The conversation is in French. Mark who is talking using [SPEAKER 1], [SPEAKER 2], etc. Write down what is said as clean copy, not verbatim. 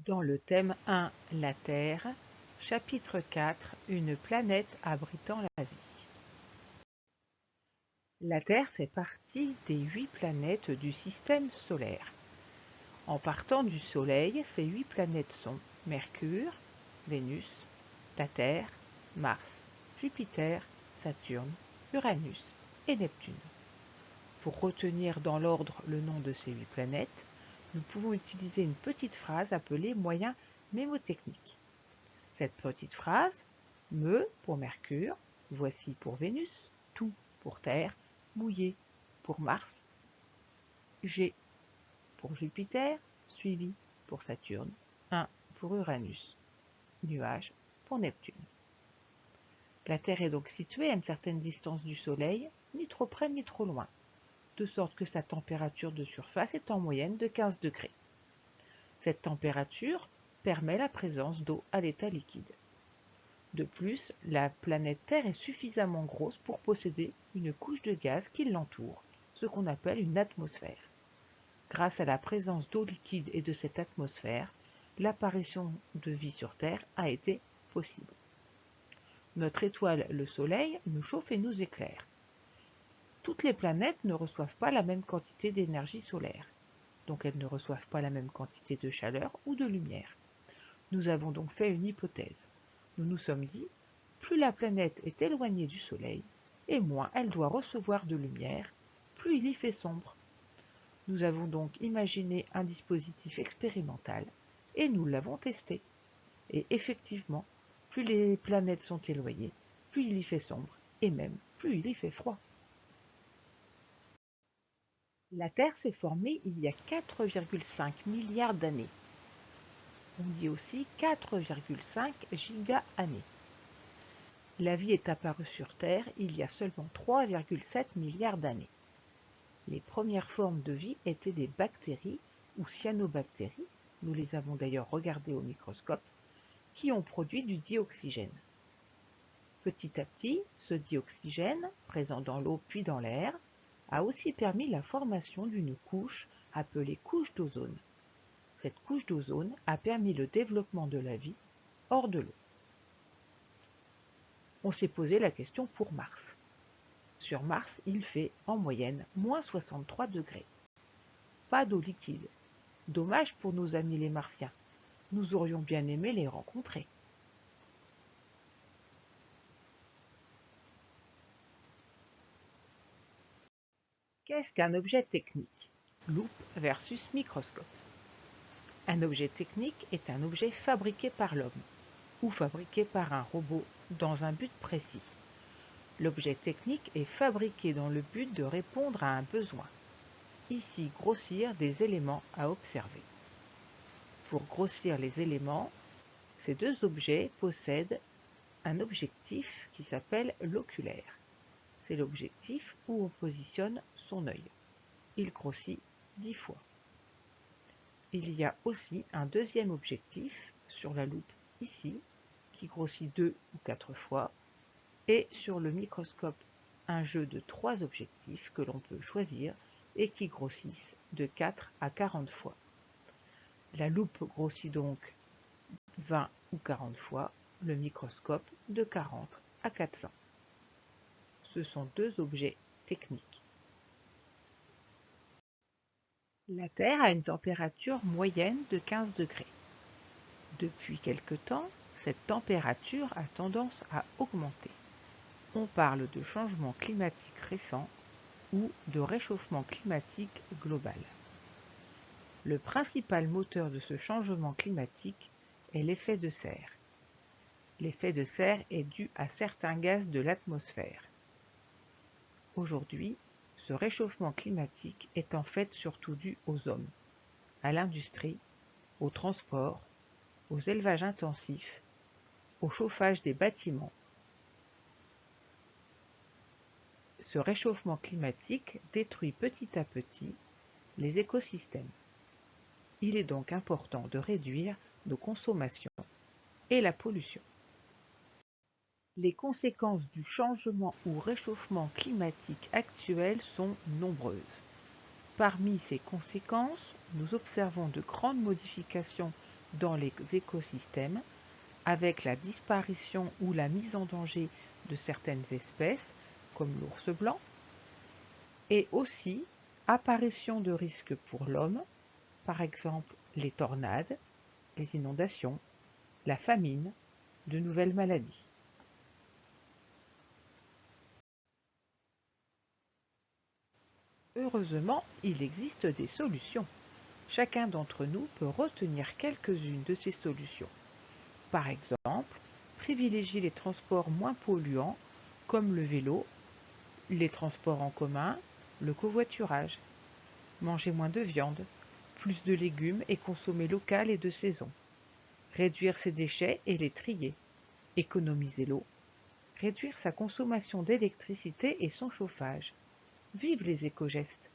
[SPEAKER 1] Dans le thème 1, la Terre, chapitre 4, une planète abritant la vie. La Terre fait partie des 8 planètes du système solaire. En partant du Soleil, ces 8 planètes sont Mercure, Vénus, la Terre, Mars, Jupiter, Saturne, Uranus et Neptune. Pour retenir dans l'ordre le nom de ces 8 planètes, nous pouvons utiliser une petite phrase appelée moyen mémotechnique. Cette petite phrase, me pour Mercure, voici pour Vénus, tout pour Terre, mouillé pour Mars, G pour Jupiter, suivi pour Saturne, 1 pour Uranus, nuage pour Neptune. La Terre est donc située à une certaine distance du Soleil, ni trop près ni trop loin, de sorte que sa température de surface est en moyenne de 15 degrés. Cette température permet la présence d'eau à l'état liquide. De plus, la planète Terre est suffisamment grosse pour posséder une couche de gaz qui l'entoure, ce qu'on appelle une atmosphère. Grâce à la présence d'eau liquide et de cette atmosphère, l'apparition de vie sur Terre a été possible. Notre étoile, le Soleil, nous chauffe et nous éclaire. Toutes les planètes ne reçoivent pas la même quantité d'énergie solaire, donc elles ne reçoivent pas la même quantité de chaleur ou de lumière. Nous avons donc fait une hypothèse. Nous nous sommes dit, plus la planète est éloignée du Soleil, et moins elle doit recevoir de lumière, plus il y fait sombre. Nous avons donc imaginé un dispositif expérimental, et nous l'avons testé. Et effectivement, plus les planètes sont éloignées, plus il y fait sombre, et même plus il y fait froid. La Terre s'est formée il y a 4,5 milliards d'années. On dit aussi 4,5 giga-années. La vie est apparue sur Terre il y a seulement 3,7 milliards d'années. Les premières formes de vie étaient des bactéries ou cyanobactéries, nous les avons d'ailleurs regardées au microscope, qui ont produit du dioxygène. Petit à petit, ce dioxygène, présent dans l'eau puis dans l'air, a aussi permis la formation d'une couche appelée couche d'ozone. Cette couche d'ozone a permis le développement de la vie hors de l'eau. On s'est posé la question pour Mars. Sur Mars, il fait en moyenne moins 63 degrés. Pas d'eau liquide. Dommage pour nos amis les Martiens. Nous aurions bien aimé les rencontrer. Qu'est-ce qu'un objet technique? Loupe versus microscope. Un objet technique est un objet fabriqué par l'homme ou fabriqué par un robot dans un but précis. L'objet technique est fabriqué dans le but de répondre à un besoin. Ici, grossir des éléments à observer. Pour grossir les éléments, ces deux objets possèdent un objectif qui s'appelle l'oculaire. C'est l'objectif où on positionne son œil. Il grossit 10 fois. Il y a aussi un deuxième objectif sur la loupe ici, qui grossit 2 ou 4 fois, et sur le microscope, un jeu de 3 objectifs que l'on peut choisir et qui grossissent de 4 à 40 fois. La loupe grossit donc 20 ou 40 fois, le microscope de 40 à 400. Ce sont deux objets techniques. La Terre a une température moyenne de 15 degrés. Depuis quelque temps, cette température a tendance à augmenter. On parle de changement climatique récent ou de réchauffement climatique global. Le principal moteur de ce changement climatique est l'effet de serre. L'effet de serre est dû à certains gaz de l'atmosphère. Aujourd'hui, ce réchauffement climatique est en fait surtout dû aux hommes, à l'industrie, au transport, aux élevages intensifs, au chauffage des bâtiments. Ce réchauffement climatique détruit petit à petit les écosystèmes. Il est donc important de réduire nos consommations et la pollution. Les conséquences du changement ou réchauffement climatique actuel sont nombreuses. Parmi ces conséquences, nous observons de grandes modifications dans les écosystèmes avec la disparition ou la mise en danger de certaines espèces, comme l'ours blanc, et aussi apparition de risques pour l'homme, par exemple les tornades, les inondations, la famine, de nouvelles maladies. Heureusement, il existe des solutions. Chacun d'entre nous peut retenir quelques-unes de ces solutions. Par exemple, privilégier les transports moins polluants comme le vélo, les transports en commun, le covoiturage. Manger moins de viande, plus de légumes et consommer local et de saison. Réduire ses déchets et les trier. Économiser l'eau. Réduire sa consommation d'électricité et son chauffage. Vive les éco-gestes!